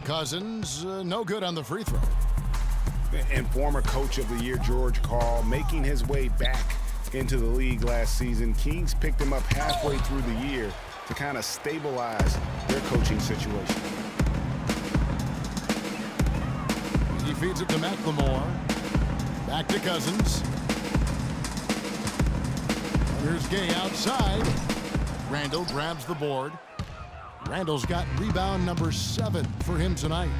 Cousins, no good on the free throw. And former coach of the year, George Karl, making his way back into the league last season. Kings picked him up halfway through the year to kind of stabilize their coaching situation. He feeds it to McLemore. Back to Cousins. Here's Gay outside. Randall grabs the board. Randall's got rebound number 7 for him tonight.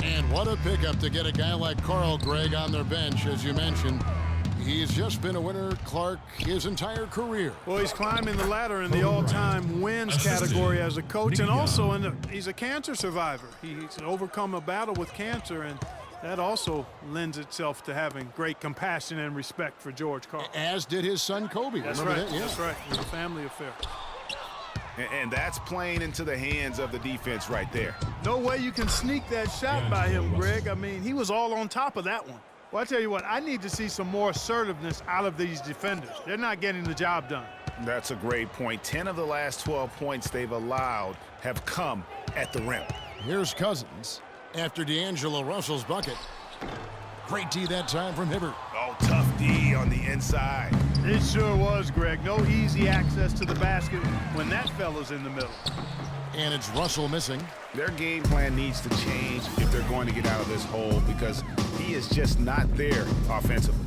And what a pickup to get a guy like Carl Gregg on their bench, as you mentioned. He's just been a winner, Clark, his entire career. Well, he's climbing the ladder in the all-time wins category as a coach, and also he's a cancer survivor. He's overcome a battle with cancer, and that also lends itself to having great compassion and respect for George Karl. As did his son Kobe. That's Remember right. that? Yeah. That's right. It was a family affair. And that's playing into the hands of the defense right there. No way you can sneak that shot by him, Greg. I mean, he was all on top of that one. Well, I tell you what, I need to see some more assertiveness out of these defenders. They're not getting the job done. That's a great point. 10 of the last 12 points they've allowed have come at the rim. Here's Cousins after D'Angelo Russell's bucket. Great D that time from Hibbert. Oh, tough D on the inside. It sure was, Greg. No easy access to the basket when that fella's in the middle. And it's Russell missing. Their game plan needs to change if they're going to get out of this hole, because he is just not there offensively.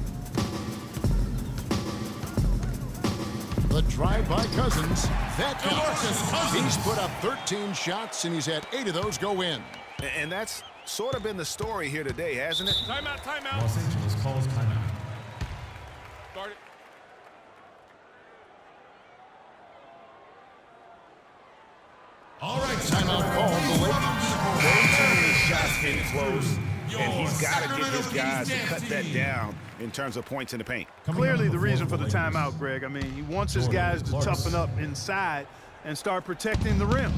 The drive by Cousins. That counts. He's put up 13 shots, and he's had 8 of those go in. And that's sort of been the story here today, hasn't it? Timeout, timeout. Los Angeles calls timeout. Start it. All right, Timeout called the Lakers. Shots getting close, and he's got to get his guys to cut that down in terms of points in the paint. Clearly the reason for the timeout, Greg. I mean, he wants his guys to toughen up inside and start protecting the rim.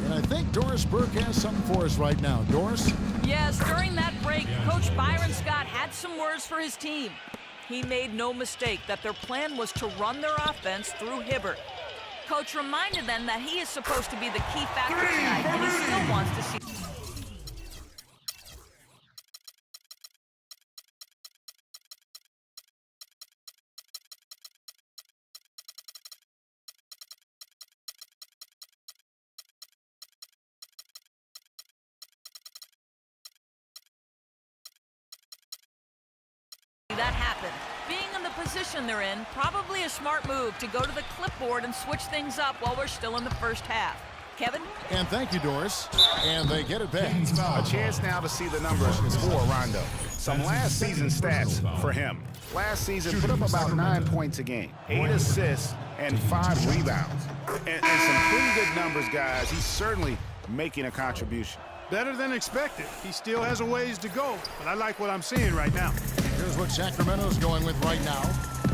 And I think Doris Burke has something for us right now. Doris? Yes, during that break, Coach Byron Scott had some words for his team. He made no mistake that their plan was to run their offense through Hibbert. Coach reminded them that he is supposed to be the key factor tonight, and he still wants to see. That happened. Being in the position they're in, probably a smart move to go to the clipboard and switch things up while we're still in the first half. Kevin? And thank you, Doris. And they get it back. A chance now to see the numbers for Rondo. Some last season stats for him. Last season put up about 9 points a game, 8 assists, and 5 rebounds. And some pretty good numbers, guys. He's certainly making a contribution. Better than expected. He still has a ways to go, but I like what I'm seeing right now. Here's what Sacramento's going with right now.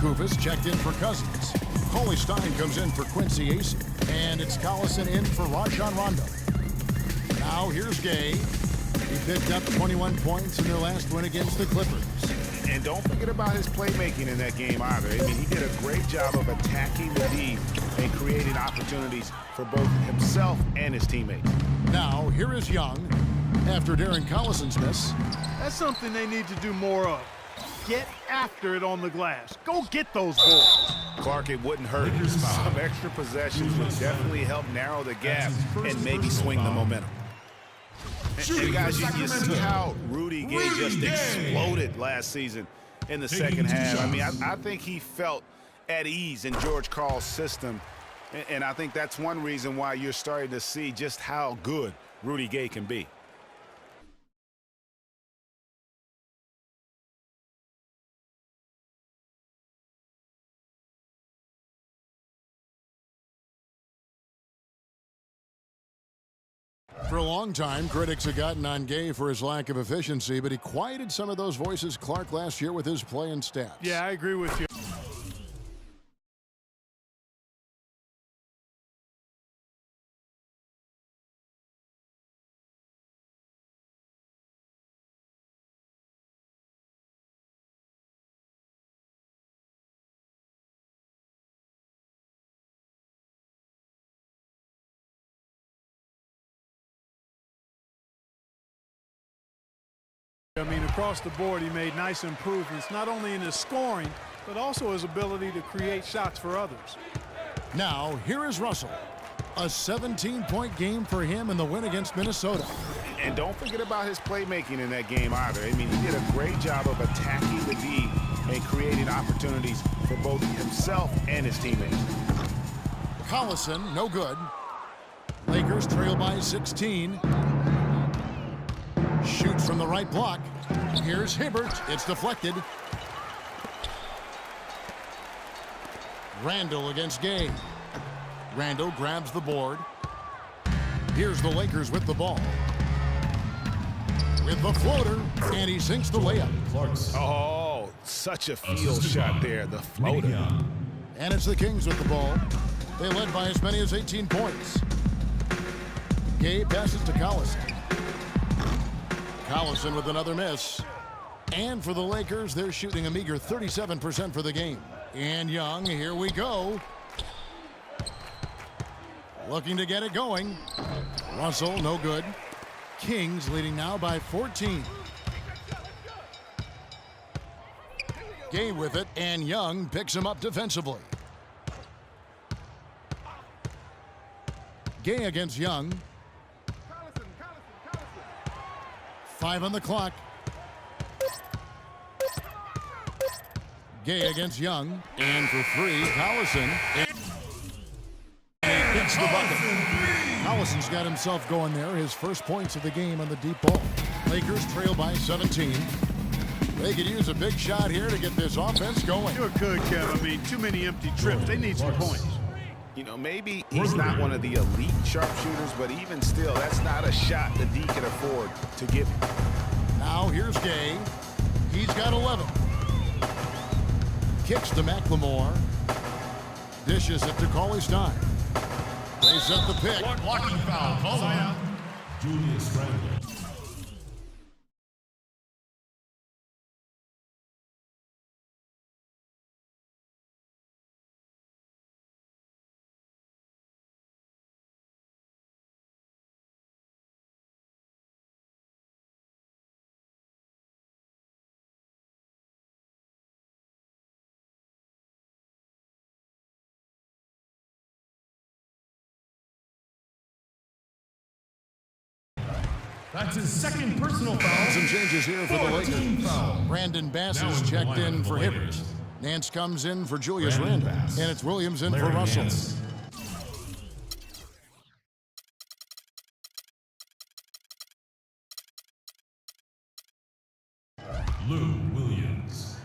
Kufis checked in for Cousins. Coley Stein comes in for Quincy Ace. And it's Collison in for Rajon Rondo. Now here's Gay. He picked up 21 points in their last win against the Clippers. And don't forget about his playmaking in that game either. I mean, he did a great job of attacking the D and creating opportunities for both himself and his teammates. Now here is Young after Darren Collison's miss. That's something they need to do more of. Get after it on the glass. Go get those balls. Clark, it wouldn't hurt. Some extra possessions would definitely help narrow the gap and maybe swing the momentum. And guys, you see how Rudy Gay just exploded last season in the second half. I mean, I think he felt at ease in George Karl's system, and I think that's one reason why you're starting to see just how good Rudy Gay can be. For a long time, critics have gotten on Gay for his lack of efficiency, but he quieted some of those voices, Clark, last year with his play and stats. Yeah, I agree with you. I mean, across the board, he made nice improvements, not only in his scoring, but also his ability to create shots for others. Now, here is Russell. A 17-point game for him in the win against Minnesota. And don't forget about his playmaking in that game either. I mean, he did a great job of attacking the D and creating opportunities for both himself and his teammates. Collison, no good. Lakers trail by 16. Shoots from the right block. Here's Hibbert. It's deflected. Randall against Gay. Randall grabs the board. Here's the Lakers with the ball. With the floater, and he sinks the layup. Oh, such a field shot there, the floater. And it's the Kings with the ball. They led by as many as 18 points. Gay passes to Collison. Collison with another miss. And for the Lakers, they're shooting a meager 37% for the game. And Young, here we go. Looking to get it going. Russell, no good. Kings leading now by 14. Gay with it, and Young picks him up defensively. Gay against Young. 5 on the clock. Gay against Young. And for 3, Collison. And he gets the bucket. Collison's got himself going there. His first points of the game on the deep ball. Lakers trail by 17. They could use a big shot here to get this offense going. Sure could, Kev. I mean, too many empty trips. They need some points. You know, maybe he's not one of the elite sharpshooters, but even still, that's not a shot the D can afford to give him. Now here's Gay. He's got 11. Kicks to McLemore. Dishes it to Cauley-Stein. They set the pick. Blocking foul. Call out. Julius Randle. That's his second personal foul. Some changes here for the Lakers. Foul. Brandon Bass is checked in for Hibbert. Nance comes in for Julius Randle. And it's Williams in for Russell. Nance. Lou Williams.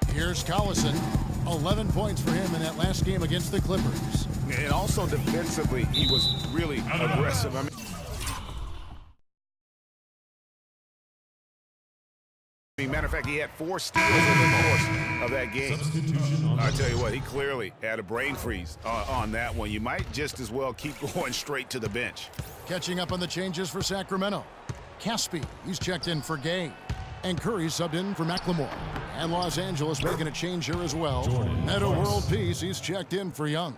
Here's Collison. 11 points for him in that last game against the Clippers. And also defensively, he was really aggressive. I mean, matter of fact, he had 4 steals in the course of that game. I tell you what, he clearly had a brain freeze on that one. You might just as well keep going straight to the bench. Catching up on the changes for Sacramento. Caspi, he's checked in for Gay. And Curry subbed in for McLemore. And Los Angeles making a change here as well. Meta World Peace, he's checked in for Young.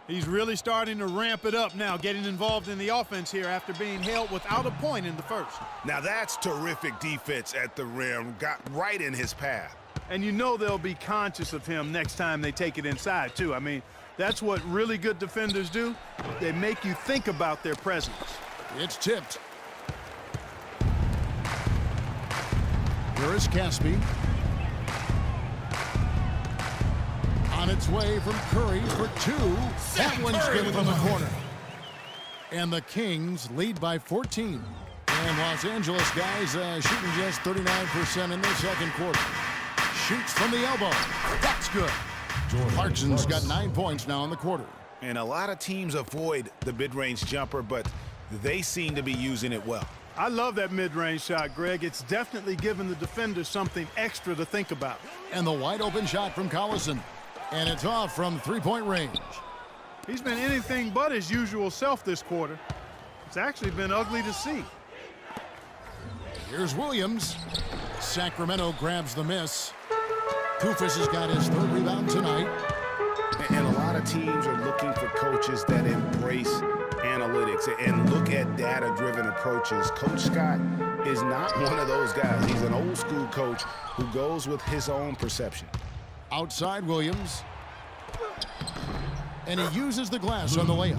He's really starting to ramp it up now, getting involved in the offense here after being held without a point in the first. Now that's terrific defense at the rim. Got right in his path. And you know they'll be conscious of him next time they take it inside, too. I mean, that's what really good defenders do. They make you think about their presence. It's tipped. Here is Caspi. On its way from Curry for 2. That one's good from the corner. And the Kings lead by 14. And Los Angeles guys shooting just 39% in their second quarter. Shoots from the elbow. That's good. Clarkson's got 9 points now in the quarter. And a lot of teams avoid the mid-range jumper, but they seem to be using it well. I love that mid-range shot, Greg. It's definitely given the defenders something extra to think about. And the wide open shot from Collison. And it's off from 3-point range. He's been anything but his usual self this quarter. It's actually been ugly to see. Here's Williams. Sacramento grabs the miss. Koufos has got his 3rd rebound tonight. And a lot of teams are looking for coaches that embrace analytics and look at data-driven approaches. Coach Scott is not one of those guys. He's an old school coach who goes with his own perception. Outside Williams. And he uses the glass on the layup.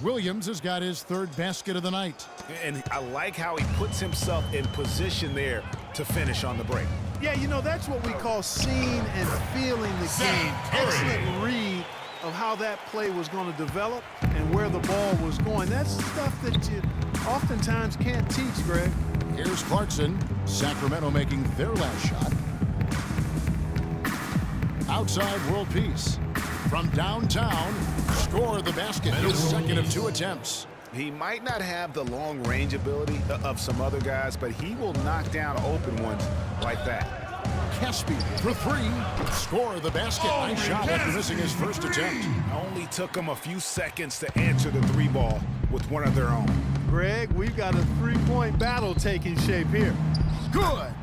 Williams has got his third basket of the night. And I like how he puts himself in position there to finish on the break. Yeah, you know, that's what we call seeing and feeling the game. Excellent read of how that play was going to develop and where the ball was going. That's stuff that you oftentimes can't teach, Greg. Here's Clarkson. Sacramento making their last shot. Outside world peace. From downtown, score the basket. His second of 2 attempts. He might not have the long range ability of some other guys, but he will knock down open ones like that. Caspi for 3. Score the basket. Nice shot after missing his first attempt. Only took him a few seconds to answer the 3 ball with one of their own. Greg, we've got a 3-point battle taking shape here. Good.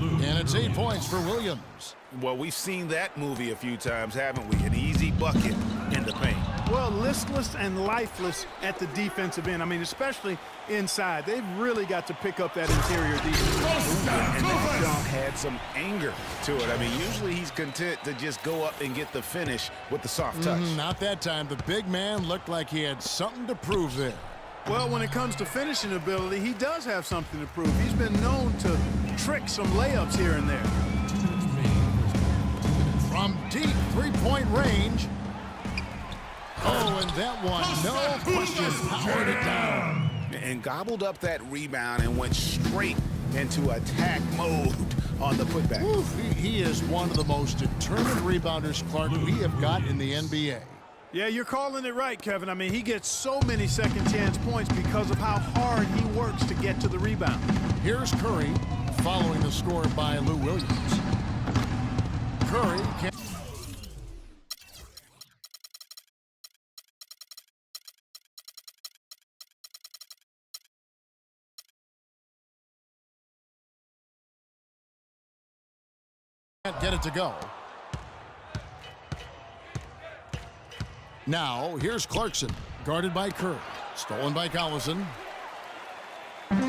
And it's 8 points for Williams. Well, we've seen that movie a few times, haven't we? An easy bucket in the paint. Well, listless and lifeless at the defensive end. I mean, especially inside. They've really got to pick up that interior defense. And that dunk had some anger to it. I mean, usually he's content to just go up and get the finish with the soft touch. Not that time. The big man looked like he had something to prove there. Well, when it comes to finishing ability, he does have something to prove. He's been known to trick some layups here and there. From deep 3-point range. Oh, and that one, no question, powered it down. And gobbled up that rebound and went straight into attack mode on the putback. Oof, he is one of the most determined rebounders, Clark, we have got in the NBA. Yeah, you're calling it right, Kevin. I mean, he gets so many second-chance points because of how hard he works to get to the rebound. Here's Curry, following the score by Lou Williams. Curry can... can't get it to go. Now, here's Clarkson, guarded by Curry. Stolen by Collison. And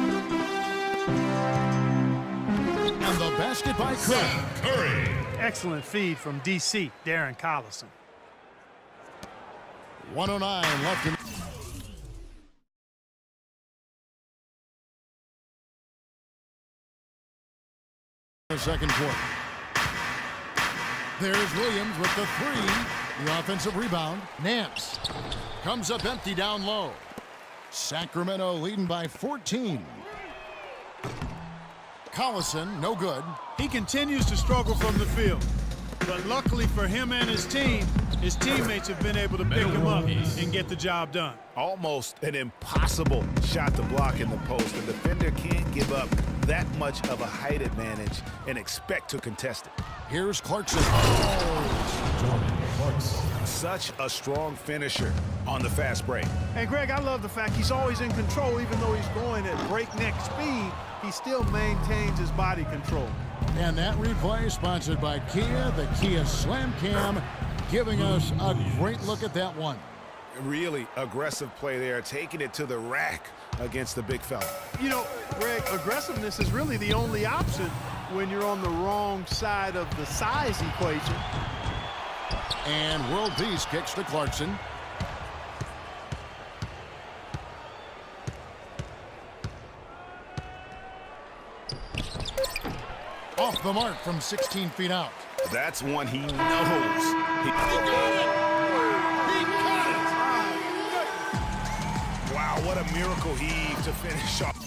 the basket by Curry. Excellent feed from D.C., Darren Collison. 109 left in the second quarter. There's Williams with the 3. The offensive rebound. Nance comes up empty down low. Sacramento leading by 14. Collison, no good. He continues to struggle from the field. But luckily for him and his team, his teammates have been able to pick him up and get the job done. Almost an impossible shot to block in the post. The defender can't give up that much of a height advantage and expect to contest it. Here's Clarkson. Such a strong finisher on the fast break. And Greg, I love the fact he's always in control. Even though he's going at breakneck speed, he still maintains his body control. And that replay sponsored by Kia, the Kia Slam Cam, giving us a great look at that one. Really aggressive play there, taking it to the rack against the big fella. You know, Greg, aggressiveness is really the only option when you're on the wrong side of the size equation. And world peace kicks to Clarkson. Off the mark from 16 feet out. That's one he knows. He got it! He got it! Wow, what a miracle heave to finish off.